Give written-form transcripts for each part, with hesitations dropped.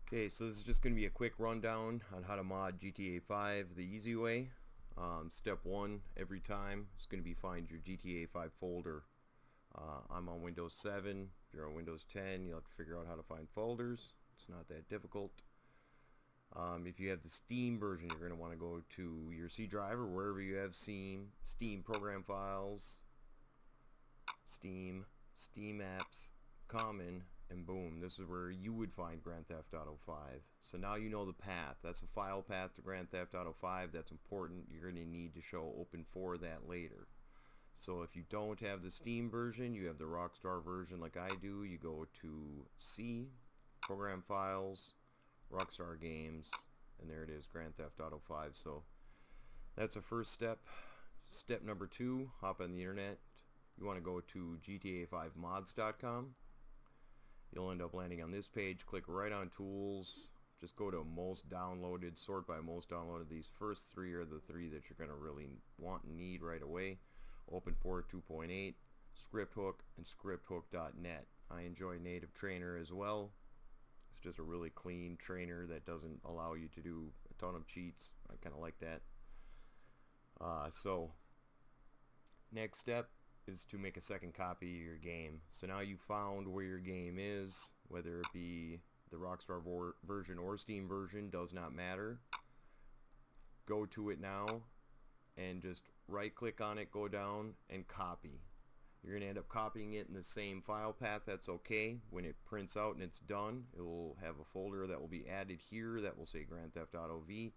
Okay, so this is just going to be a quick rundown on how to mod GTA 5 the easy way. Step 1 every time is going to be find your GTA 5 folder. I'm on Windows 7. If you're on Windows 10, you'll have to figure out how to find folders. It's not that difficult. If you have the Steam version, you're going to want to go to your C drive or wherever you have Steam program files, Steam apps, common, and boom, this is where you would find Grand Theft Auto 5. So now you know the path. That's a file path to Grand Theft Auto 5. That's important. You're going to need to show open for that later. So if you don't have the Steam version, you have the Rockstar version like I do. You go to C, Program Files, Rockstar Games, and there it is, Grand Theft Auto 5. So that's a first step. Step number 2, hop on the internet. You want to go to GTAV mods.com. You'll end up landing on this page. Click right on Tools. Just go to Most Downloaded. Sort by Most Downloaded. These first 3 are the 3 that you're going to really want and need right away. Open4 2.8, ScriptHook, and ScriptHook.net. I enjoy Native Trainer as well. It's just a really clean trainer that doesn't allow you to do a ton of cheats. I kind of like that. So next step is to make a second copy of your game. So now you found where your game is, whether it be the Rockstar version or Steam version, does not matter. Go to it now and just right click on it, go down and copy. You're going to end up copying it in the same file path. That's okay. When it prints out and it's done, it will have a folder that will be added here that will say Grand Theft Auto V,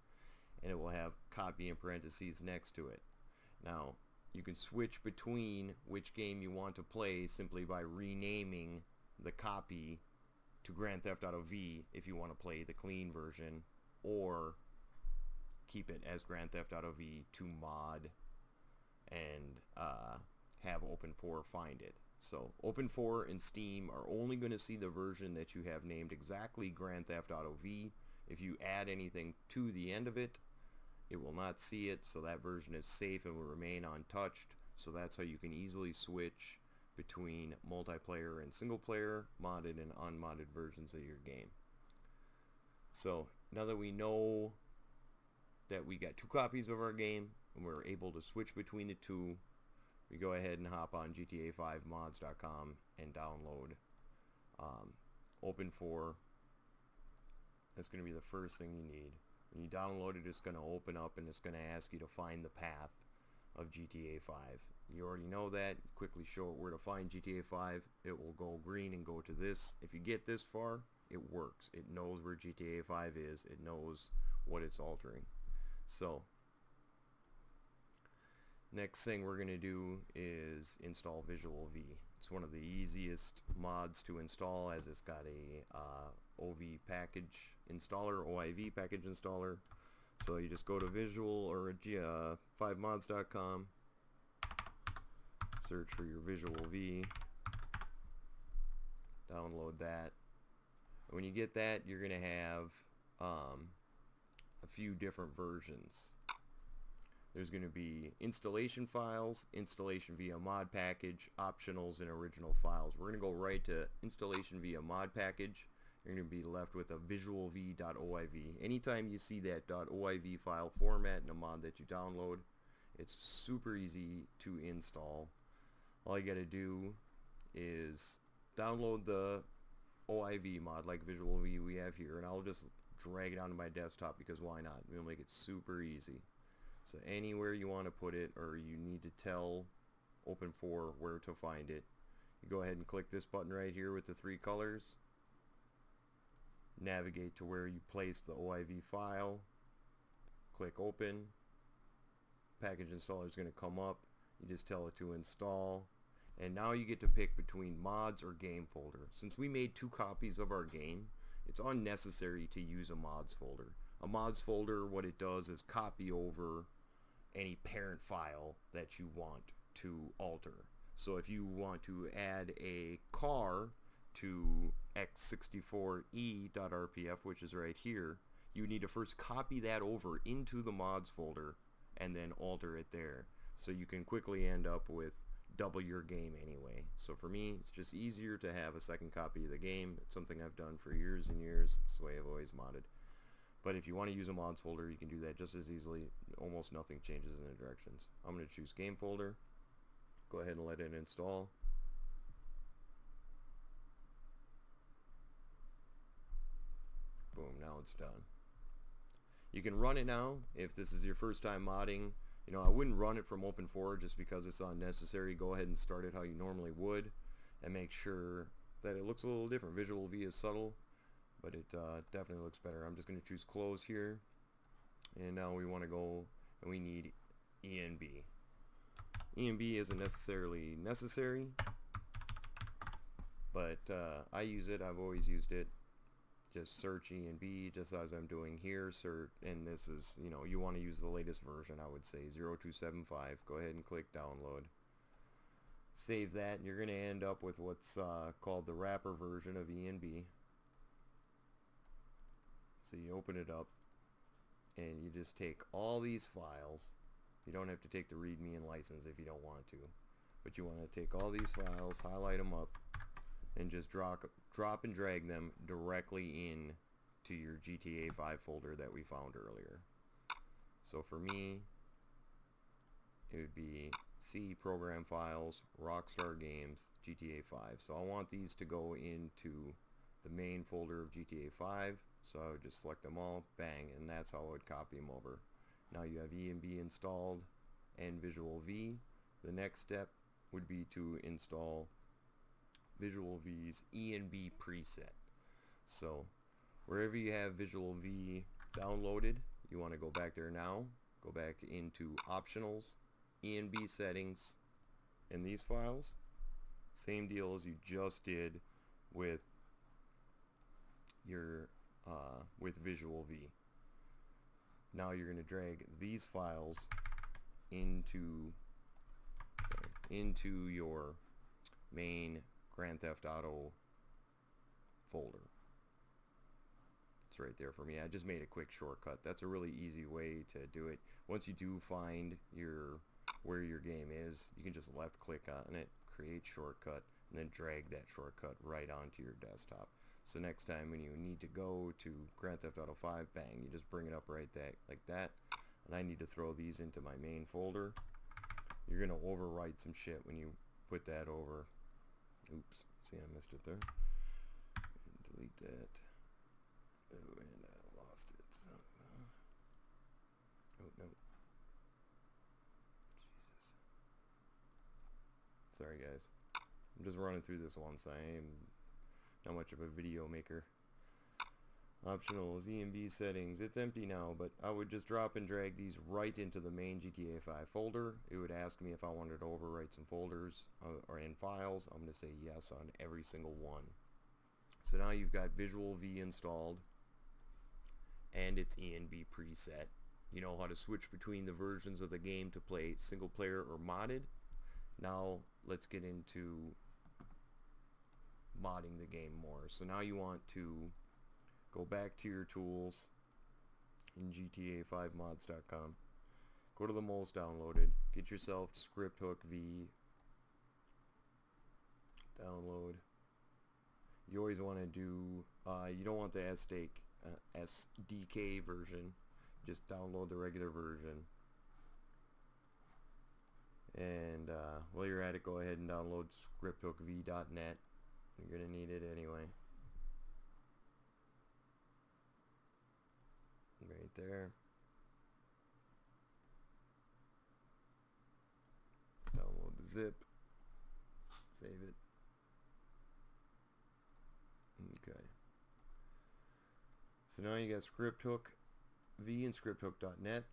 and it will have copy in parentheses next to it. Now you can switch between which game you want to play simply by renaming the copy to Grand Theft Auto V if you want to play the clean version, or keep it as Grand Theft Auto V to mod and have Open4 find it. So Open4 and Steam are only going to see the version that you have named exactly Grand Theft Auto V. If you add anything to the end of it, it will not see it, so that version is safe and will remain untouched. So that's how you can easily switch between multiplayer and single player, modded and unmodded versions of your game. So now that we know that we got 2 copies of our game and we're able to switch between the 2, we go ahead and hop on GTAV mods.com and download Open4. That's going to be the first thing you need. When you download it, it's going to open up and it's going to ask you to find the path of GTA 5. You already know that. You quickly show it where to find GTA 5. It will go green and go to this. If you get this far, it works. It knows where GTA 5 is. It knows what it's altering. So next thing we're going to do is install Visual V. It's one of the easiest mods to install, as it's got a OV package installer, OIV package installer. So you just go to Visual or 5mods.com, search for your Visual V, download that. And when you get that, you're going to have a few different versions. There's going to be installation files, installation via mod package, optionals, and original files. We're going to go right to installation via mod package. You're going to be left with a visualv.oiv. Anytime you see that .oiv file format in a mod that you download, it's super easy to install. All you got to do is download the OIV mod like Visual V we have here, and I'll just drag it onto my desktop because why not? We'll make it super easy. So anywhere you want to put it, or you need to tell Open4 where to find it, you go ahead and click this button right here with the 3 colors. Navigate to where you placed the OIV file. Click open. Package installer is going to come up. You just tell it to install. And now you get to pick between mods or game folder. Since we made 2 copies of our game, it's unnecessary to use a mods folder. A mods folder, what it does is copy over any parent file that you want to alter. So if you want to add a car to x64e.rpf, which is right here, you need to first copy that over into the mods folder and then alter it there. So you can quickly end up with double your game anyway. So for me, it's just easier to have a second copy of the game. It's something I've done for years and years. It's the way I've always modded. But if you want to use a mods folder, you can do that just as easily. Almost nothing changes in the directions. I'm going to choose game folder. Go ahead and let it install. Boom, now it's done. You can run it now if this is your first time modding. You know, I wouldn't run it from open4 just because it's unnecessary. Go ahead and start it how you normally would and make sure that it looks a little different. Visual V is subtle, but it definitely looks better. I'm just going to choose close here, and now we want to go and we need ENB. ENB isn't necessarily necessary, but I use it. I've always used it. Just search ENB just as I'm doing here. Search, and this is, you know, you want to use the latest version, I would say 0275. Go ahead and click download. Save that, and you're going to end up with what's called the wrapper version of ENB. So you open it up and you just take all these files. You don't have to take the readme and license if you don't want to, but you want to take all these files, highlight them up, and just drop and drag them directly in to your GTAV folder that we found earlier. So for me, it would be C, program files, Rockstar Games, GTA 5. So I want these to go into the main folder of GTA 5. So I would just select them all, bang, and that's how I would copy them over. Now you have ENB installed and Visual V. The next step would be to install Visual V's ENB preset. So wherever you have Visual V downloaded, you want to go back there now, go back into optionals, ENB settings, and these files. Same deal as you just did with your with Visual V. Now you're going to drag these files into your main Grand Theft Auto folder. It's right there for me. I just made a quick shortcut. That's a really easy way to do it. Once you do find where your game is, you can just left click on it, create shortcut, and then drag that shortcut right onto your desktop. So next time when you need to go to Grand Theft Auto 5, bang, you just bring it up right like that. And I need to throw these into my main folder. You're going to overwrite some shit when you put that over. Oops, see, I missed it there. And delete that. Oh, and I lost it. So, oh, no. Jesus. Sorry, guys. I'm just running through this once. I am not much of a video maker. Optionals, ENB settings. It's empty now, but I would just drop and drag these right into the main GTA 5 folder. It would ask me if I wanted to overwrite some folders or in files. I'm going to say yes on every single one. So now you've got Visual V installed and its ENB preset. You know how to switch between the versions of the game to play single player or modded. Now let's get into modding the game more. So now you want to go back to your tools in GTA5mods.com. Go to the most downloaded. Get yourself Scripthook V. Download. You always want to do, you don't want the SDK version. Just download the regular version. And while you're at it, go ahead and download scripthookv.net. You're going to need it anyway. Right there. Download the zip. Save it. Okay. So now you got Scripthook V and scripthook.net.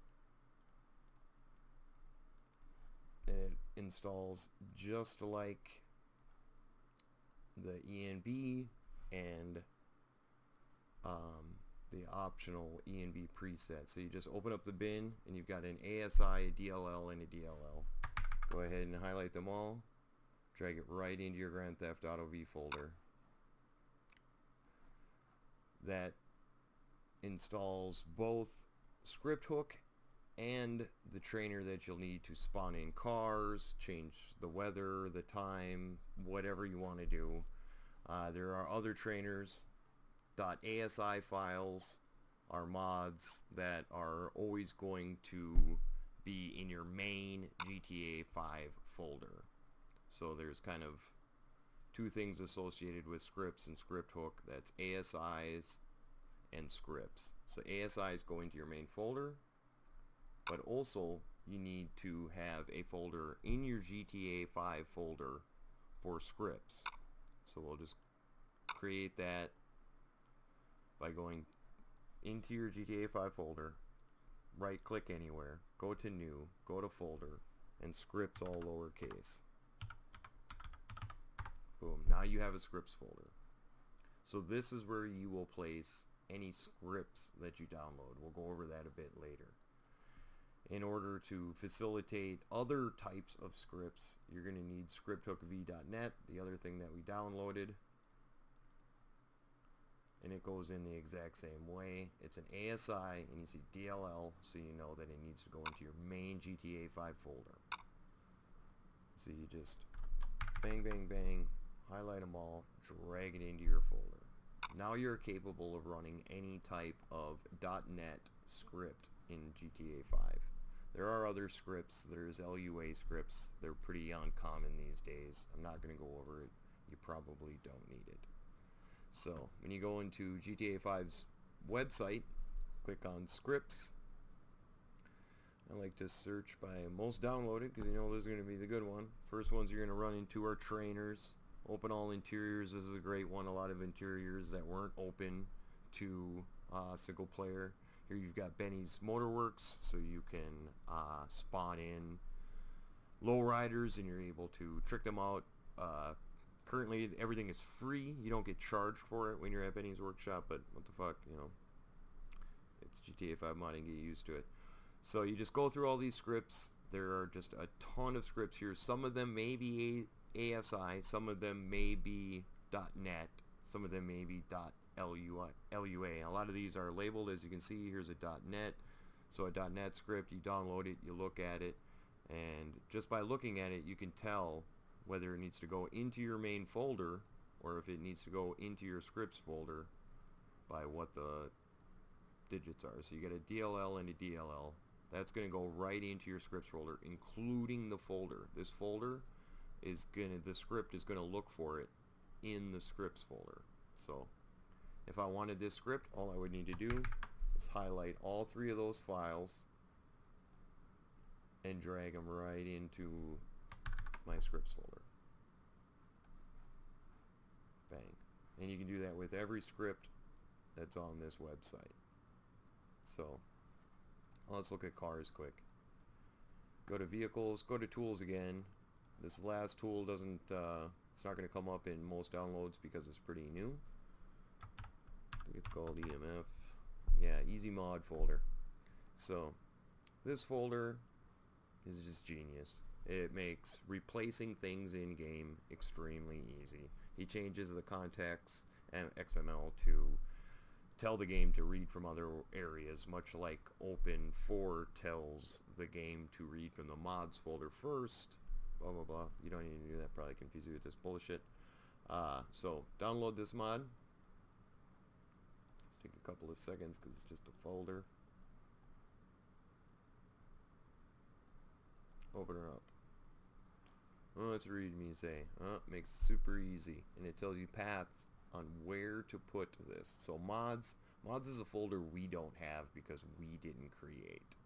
And it installs just like the ENB and the optional ENB preset. So you just open up the bin and you've got an ASI, a DLL, and a DLL. Go ahead and highlight them all. Drag it right into your Grand Theft Auto V folder. That installs both Scripthook and the trainer that you'll need to spawn in cars, change the weather, the time, whatever you want to do. There are other trainers. .asi files are mods that are always going to be in your main GTA 5 folder. So there's kind of two things associated with scripts and script hook. That's ASIs and scripts. So ASIs go into your main folder, but also you need to have a folder in your GTA 5 folder for scripts. So we'll just create that by going into your GTA 5 folder, right click anywhere, go to new, go to folder, and scripts all lowercase. Boom, now you have a scripts folder. So this is where you will place any scripts that you download. We'll go over that a bit later. In order to facilitate other types of scripts, you're going to need scripthookv.net, the other thing that we downloaded. And it goes in the exact same way. It's an ASI, and you see DLL, so you know that it needs to go into your main GTA 5 folder. So you just bang, bang, bang, highlight them all, drag it into your folder. Now you're capable of running any type of .NET script in GTA 5. There are other scripts. There's LUA scripts. They're pretty uncommon these days. I'm not going to go over it. You probably don't need it. So when you go into GTA 5's website, click on scripts. I like to search by most downloaded because you know this is going to be the good one. First ones you're going to run into are trainers. Open all interiors. This is a great one. A lot of interiors that weren't open to single player. Here you've got Benny's Motorworks, so you can spawn in lowriders and you're able to trick them out. Currently everything is free. You don't get charged for it when you're at Benny's Workshop, but what the fuck, you know, it's GTA 5 modding, get used to it. So you just go through all these scripts. There are just a ton of scripts here. Some of them may be ASI, some of them may be .NET, some of them may be .LUA. A lot of these are labeled, as you can see. Here's a .NET. So a .NET script, you download it, you look at it, and just by looking at it you can tell whether it needs to go into your main folder or if it needs to go into your scripts folder by what the digits are. So you get a DLL and a DLL. That's going to go right into your scripts folder, including the folder. This folder is the script is going to look for it in the scripts folder. So if I wanted this script, all I would need to do is highlight all three of those files and drag them right into my scripts folder. Bang. And you can do that with every script that's on this website. So let's look at cars quick. Go to vehicles, go to tools again. This last tool doesn't it's not going to come up in most downloads because it's pretty new. I think it's called EMF. Yeah, easy mod folder. So this folder is just genius. It makes replacing things in game extremely easy. He changes the context and XML to tell the game to read from other areas, much like Open4 tells the game to read from the mods folder first. Blah blah blah. You don't need to do that. Probably confuse you with this bullshit. So download this mod. Let's take a couple of seconds because it's just a folder. Open her up. Oh, let's read me say. Makes it super easy, and it tells you paths on where to put this. So mods is a folder we don't have because we didn't create.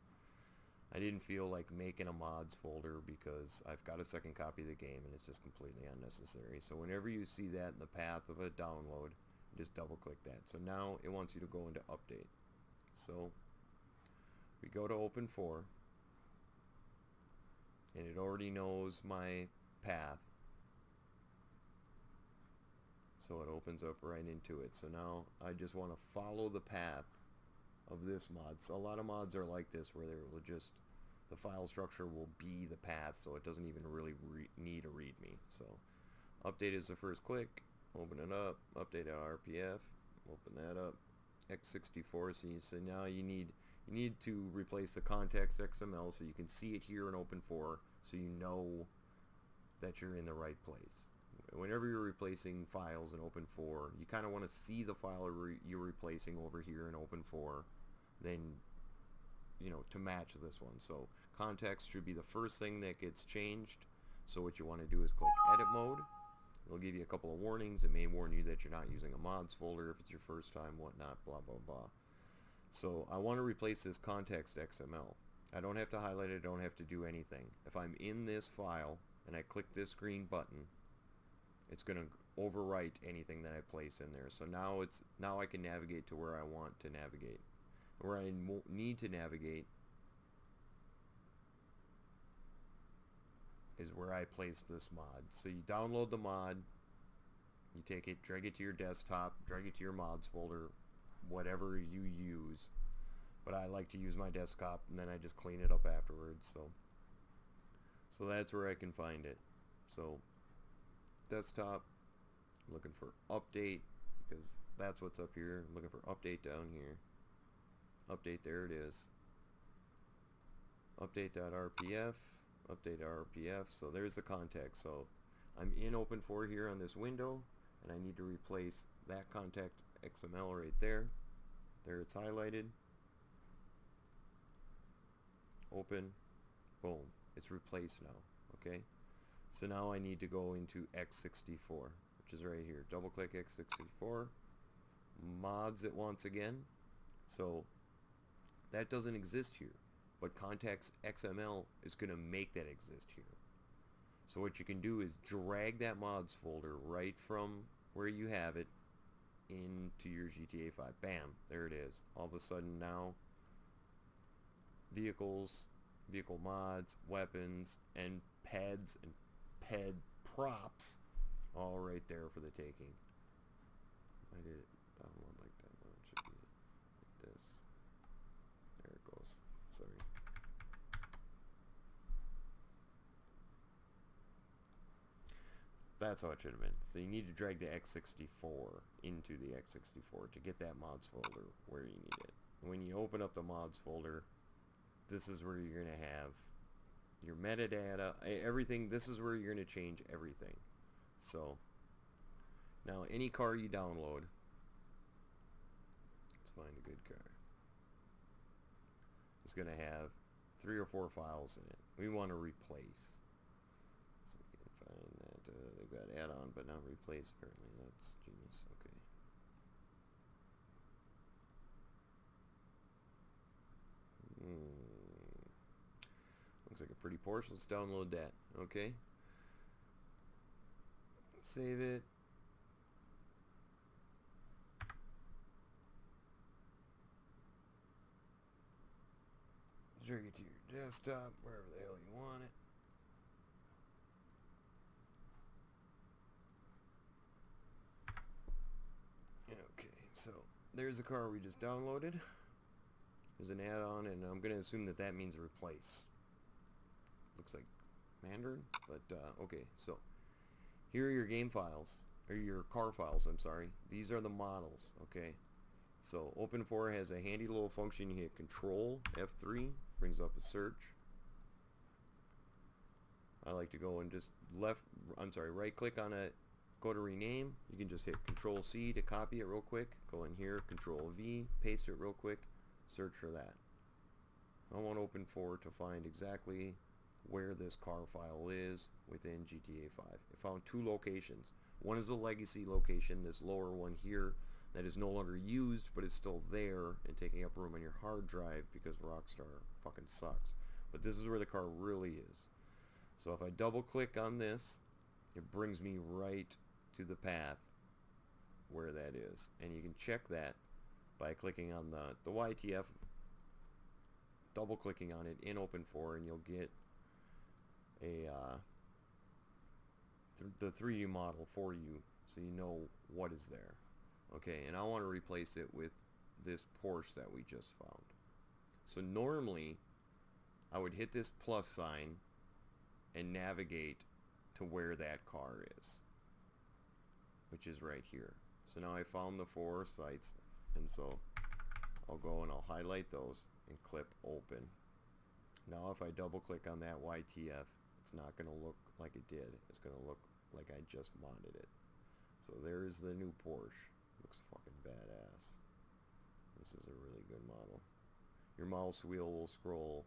I didn't feel like making a mods folder because I've got a second copy of the game and it's just completely unnecessary. So whenever you see that in the path of a download, just double click that. So now it wants you to go into update. So we go to Open4 and it already knows my path. So it opens up right into it. So now I just want to follow the path of this mod. So a lot of mods are like this, where they will just, the file structure will be the path, so it doesn't even really need a readme. So update is the first click. Open it up. Update our RPF. Open that up. X64. So now you need you need to replace the context XML so you can see it here in Open4, so you know that you're in the right place. Whenever you're replacing files in Open4, you kind of want to see the file you're replacing over here in Open4, then, you know, to match this one. So context should be the first thing that gets changed. So what you want to do is click Edit Mode. It'll give you a couple of warnings. It may warn you that you're not using a mods folder if it's your first time, whatnot, blah, blah, blah. So I want to replace this context XML. I don't have to highlight it. I don't have to do anything. If I'm in this file and I click this green button, it's going to overwrite anything that I place in there. So now I can navigate to where I want to navigate. Where I need to navigate is where I place this mod. So you download the mod, you take it, drag it to your desktop, drag it to your mods folder, whatever you use. But I like to use my desktop, and then I just clean it up afterwards. So that's where I can find it. So desktop, I'm looking for update, because that's what's up here. I'm looking for update down here. Update, there it is. Update.rpf, update.rpf. So there's the context. So I'm in Open4 here on this window, and I need to replace that context XML right there. There it's highlighted. Open, boom, it's replaced now. Okay, so now I need to go into x64, which is right here. Double click x64, mods it once again. So that doesn't exist here, but context XML is going to make that exist here. So what you can do is drag that mods folder right from where you have it into your GTA 5. Bam, there it is. All of a sudden now, vehicles, vehicle mods, weapons, and peds and ped props, all right there for the taking. I did it download like that. No, it should be like this. There it goes. Sorry. That's how it should have been. So you need to drag the x64 into the x64 to get that mods folder where you need it. When you open up the mods folder, this is where you're going to have your metadata, everything. This is where you're going to change everything. So now any car you download, let's find a good car, it's going to have 3 or 4 files in it. We want to replace. So we can find that. They've got add-on but not replace, apparently. That's genius. Okay. Looks like a pretty Porsche. Let's download that. Okay. Save it. Drag it to your desktop, wherever the hell you want it. Okay, so there's the car we just downloaded. There's an add-on, and I'm going to assume that that means replace. Looks like Mandarin, but okay. So here are your game files, or your car files, I'm sorry. These are the models, okay? So Open4 has a handy little function. You hit Control F3, brings up a search. I like to go and just right click on it, go to rename. You can just hit Control C to copy it real quick. Go in here, Control V, paste it real quick, search for that. I want Open4 to find exactly where this car file is within GTA 5. It found 2 locations. One is a legacy location, this lower one here, that is no longer used, but is still there and taking up room on your hard drive because Rockstar fucking sucks. But this is where the car really is. So if I double click on this, it brings me right to the path where that is. And you can check that by clicking on the YTF, double clicking on it in Open4, and you'll get a the 3D model for you, so you know what is there. Okay, and I want to replace it with this Porsche that we just found. So normally I would hit this plus sign and navigate to where that car is, which is right here. So now I found the 4 sites, and so I'll go and I'll highlight those and clip open. Now if I double click on that YTF, it's not going to look like it did. It's going to look like I just modded it. So there's the new Porsche. Looks fucking badass. This is a really good model. Your mouse wheel will scroll,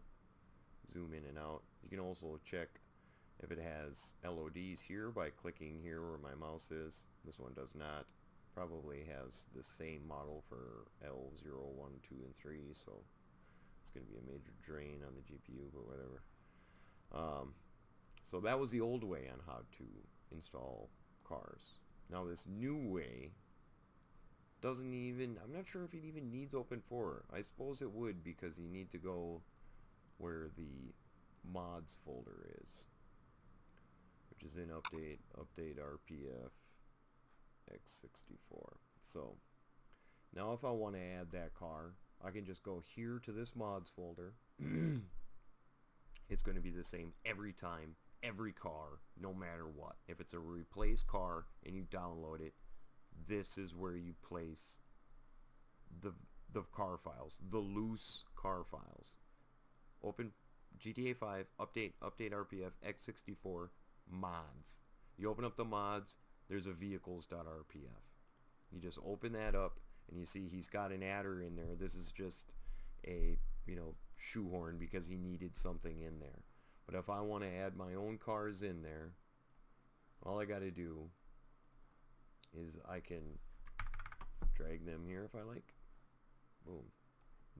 zoom in and out. You can also check if it has LODs here by clicking here where my mouse is. This one does not. Probably has the same model for L0, 1, 2, and 3, so it's going to be a major drain on the GPU, but whatever. So that was the old way on how to install cars. Now this new way doesn't even, I'm not sure if it even needs Open4. I suppose it would, because you need to go where the mods folder is, which is in update RPF x64. So now if I want to add that car, I can just go here to this mods folder. It's going to be the same every time, every car, no matter what. If it's a replace car and you download it, this is where you place the car files, the loose car files. Open GTA 5, update RPF x64 mods. You open up the mods, there's a vehicles.rpf. You just open that up and you see he's got an adder in there. This is just a, shoehorn because he needed something in there. But if I want to add my own cars in there, all I got to do is I can drag them here if I like. Boom.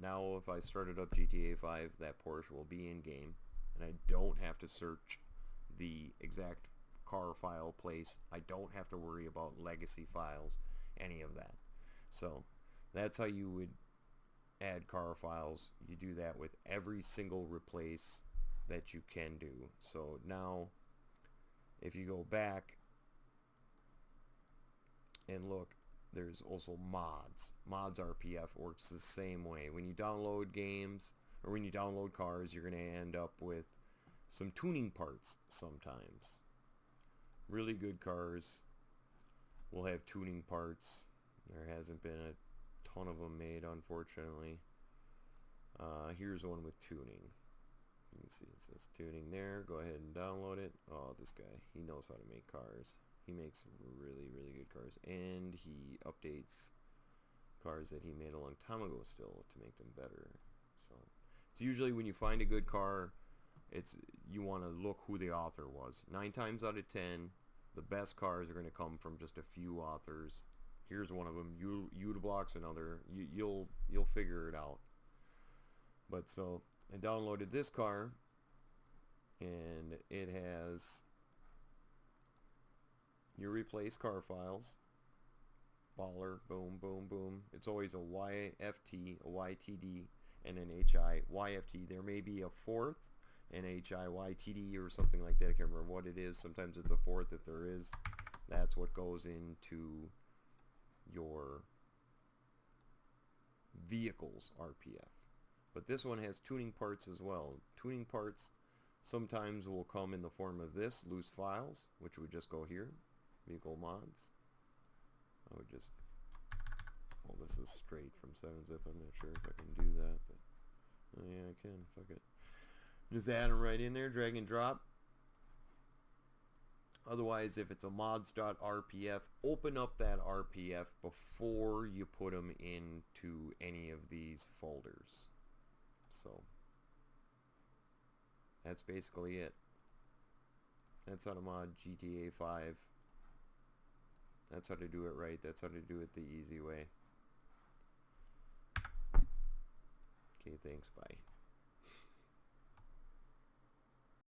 Now if I started up GTA 5, that Porsche will be in game, and I don't have to search the exact car file place. I don't have to worry about legacy files, any of that. So that's how you would add car files. You do that with every single replace that you can do. So now if you go back and look, there's also mods. Mods RPF works the same way. When you download games, or when you download cars, you're going to end up with some tuning parts sometimes. Really good cars will have tuning parts. There hasn't been a ton of them made, unfortunately. Here's one with tuning. You can see it says tuning there. Go ahead and download it. Oh, this guy, he knows how to make cars. He makes really, really good cars, and he updates cars that he made a long time ago still to make them better. So it's usually when you find a good car, you want to look who the author was. 9 times out of 10, the best cars are going to come from just a few authors. Here's one of them. Udablock's another. You'll figure it out. But so I downloaded this car, and it has your replace car files. Baller, boom, boom, boom. It's always a YFT, a YTD, and an HI YFT. There may be a fourth, an HI YTD or something like that. I can't remember what it is. Sometimes it's the fourth. If there is, that's what goes into your vehicles RPF. But this one has tuning parts as well. Tuning parts sometimes will come in the form of this, loose files, which would just go here, vehicle mods. I would just, well, this is straight from 7-zip. I'm not sure if I can do that, but oh yeah, I can. Fuck it. Just add them right in there, drag and drop. Otherwise, if it's a mods.rpf, open up that RPF before you put them into any of these folders. So that's basically it. That's how to mod GTA 5. That's how to do it right. That's how to do it the easy way. Okay, thanks, bye.